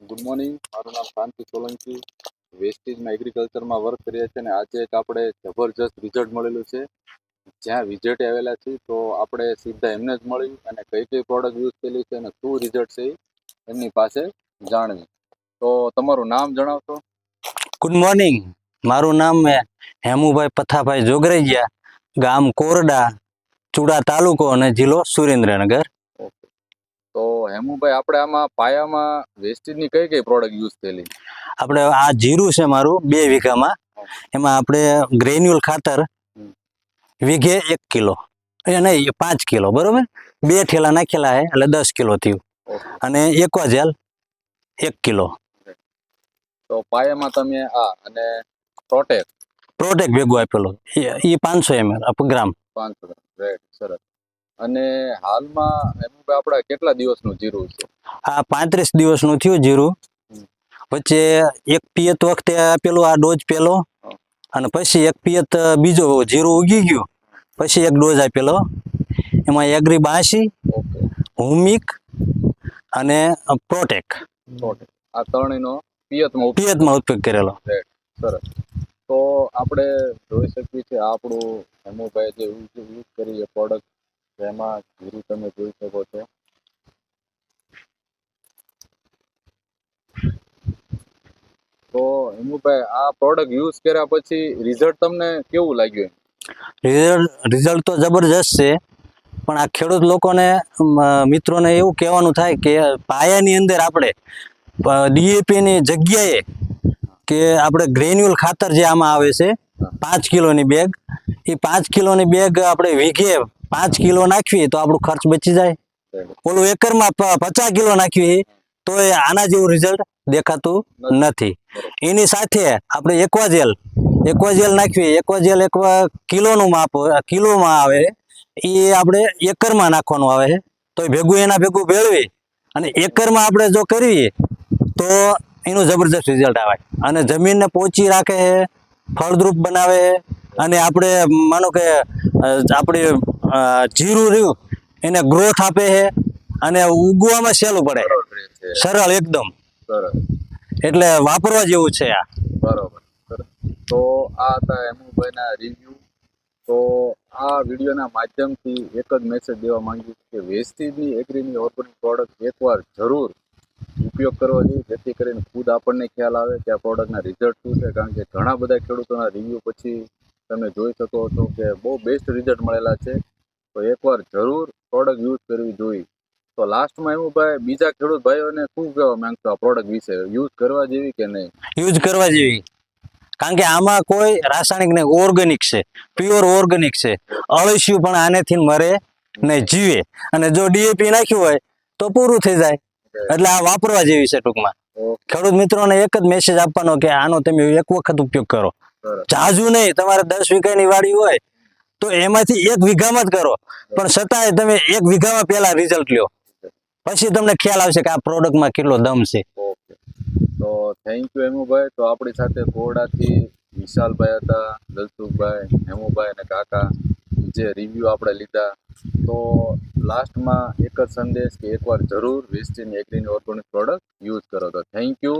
Good morning. મારું નામ શાંતિ Solanki, વેસ્ટેજમાં એગ્રીકલ્ચરમાં work કરીએ છીએ અને આજે એક આપણે જબરજસ્ત રિઝલ્ટ મળેલું છે. જ્યાં વિઝિટે આવેલા છીએ તો આપણે સીધા એમને જ મળી અને કઈ કઈ પ્રોડક્ટ યુઝ કરેલી છે અને શું રિઝલ્ટ છે એમની પાસે જાણવી. તો તમારું નામ જણાવશો? Good morning. મારું નામ હેમુભાઈ પથાભાઈ જોગરૈયા, ગામ કોરડા, ચુડા તાલુકો અને જિલ્લો સુરેન્દ્રનગર. ઓકે. તો હેમુભાઈ, આપણે આમાં પાયામાં વેસ્ટેજની કઈ કઈ પ્રોડક્ટ યુઝ થયેલી? આપણે આ જીરું છે મારું 2 વીઘામાં. એમાં આપણે ગ્રેન્યુઅલ ખાતર વીઘે 1 કિલો, નહીં 5 કિલો, બરોબર, 2 ઠેલા નાખેલા છે એટલે 10 કિલો થયું. અને એક્વાજેલ 1 કિલો. તો પાયામાં તમે અને પ્રોટેક્ટ ભેગું આપેલો એ 500 ml ગ્રામ. 500 ગ્રામ. રાઈટ, સરસ. અને હાલમાં હેમુભાઈ આપણા કેટલા દિવસનું જીરું છે? આ 35 દિવસનું થયું જીરું. વચ્ચે એક પિયત વખતે આપેલું આ ડોઝ પેલો, અને પછી એક પિયત બીજો જીરું ઉગી ગયું પછી એક ડોઝ આપેલો. એમાં એગ્રી 82, હુમિક અને પ્રોટેક આ ત્રણેયનો પિયતમાં ઉપયોગ કરેલો. સરસ. તો આપણે જોઈ શકીએ છીએ આપણું હેમુભાઈ જે યુઝ કરી એ પ્રોડક્ટ, એમાં જીરું તમે જોઈ શકો છો. તો હેમુભાઈ, આ પ્રોડક્ટ યુઝ કર્યા પછી રિઝલ્ટ તમને કેવું લાગ્યું? રિઝલ્ટ તો જબરજસ્ત છે, પણ આ ખેડૂત લોકોને, મિત્રોને એવું કહેવાનું થાય કે પાયાની અંદર આપણે ડીએપીની જગ્યાએ કે આપણે ગ્રેન્યુઅલ ખાતર જે આમાં આવે છે 5 કિલોની બેગ, એ 5 કિલોની બેગ આપણે વીઘે 5 કિલો નાખવી તો આપણું ખર્ચ બચી જાય. ઓલું એકરમાં 50 કિલો નાખવી તો આના જેવું રિઝલ્ટ દેખાતું નથી. એની સાથે આપણે એક્વાજેલ નાખવી. એક્વાજેલ કિલોનું માપ, કિલોમાં આવે, એ આપણે એકરમાં નાખવાનું આવે છે. તો ભેગું એના ભેગું ભેળવી અને એકરમાં આપણે જો કરીએ તો એનું જબરજસ્ત રિઝલ્ટ આવે અને જમીનને પોચી રાખે છે, ફળદ્રુપ બનાવે છે. અને આપણે માનો કે આપણી જીરું રહ્યું એને ગ્રોથ આપે છે અને ઉગવામાં સહેલું પડે, સરળ એકદમ. એટલે વાપરવા જેવું છે આ. બરોબર. તો આ હતા હેમુભાઈના રિવ્યુ. તો આ વિડીયોના માધ્યમથી એક જ મેસેજ દેવા માંગ્યું કે વેસ્ટેજની એગ્રીની ઓર્ગેનિક પ્રોડક્ટ એકવાર જરૂર ઉપયોગ કરવો જોઈએ, જેથી કરીને ખુદ આપણને ખ્યાલ આવે કે આ પ્રોડક્ટના રિઝલ્ટ શું છે. કારણ કે ઘણા બધા ખેડૂતોના રિવ્યુ પછી તમે જોઈ શકો છો કે બહુ બેસ્ટ રિઝલ્ટ મળેલા છે. તો એકવાર જરૂર પ્રોડક્ટ યુઝ કરવી જોઈએ. તો લાસ્ટમાં એવું ભાઈ, બીજા ખેડૂત ભાઈઓને શું કહેવા માંગતો આ પ્રોડક્ટ વિશે? યુઝ કરવા જેવી કે નહીં? યુઝ કરવા જેવી, કારણ કે આમાં કોઈ રાસાયણિક નહીં, ઓર્ગેનિક છે, પ્યોર ઓર્ગેનિક છે. અળસિયું પણ આનેથી મરે નહીં, જીવે. અને જો ડીએપી નાખ્યું હોય તો પૂરું થઈ જાય. એટલે આ વાપરવા જેવી છે. ટૂંકમાં ખેડૂત મિત્રોને એક જ મેસેજ આપવાનો કે આનો તમે એક વખત ઉપયોગ કરો, જાજુ નહીં. તમારે 10 વીઘાની વાડી હોય તો એમાંથી 1 વીઘામાં જ કરો, પણ છતાંય તમે 1 વીઘામાં પહેલા રિઝલ્ટ લ્યો, પછી તમને ખ્યાલ આવશે કે આ પ્રોડક્ટમાં કેટલો દમ છે. ઓકે. તો થેન્ક યુ હેમુભાઈ. તો આપણી સાથે કોરડાથી વિશાલભાઈ હતા, દલસુખભાઈ, હેમુભાઈ અને કાકા, જે રિવ્યુ આપણે લીધા. તો લાસ્ટમાં એક જ સંદેશ કે એકવાર જરૂર વેસ્ટેજની એગ્રીની ઓર્ગેનિક પ્રોડક્ટ યુઝ કરો. તો થેન્ક યુ.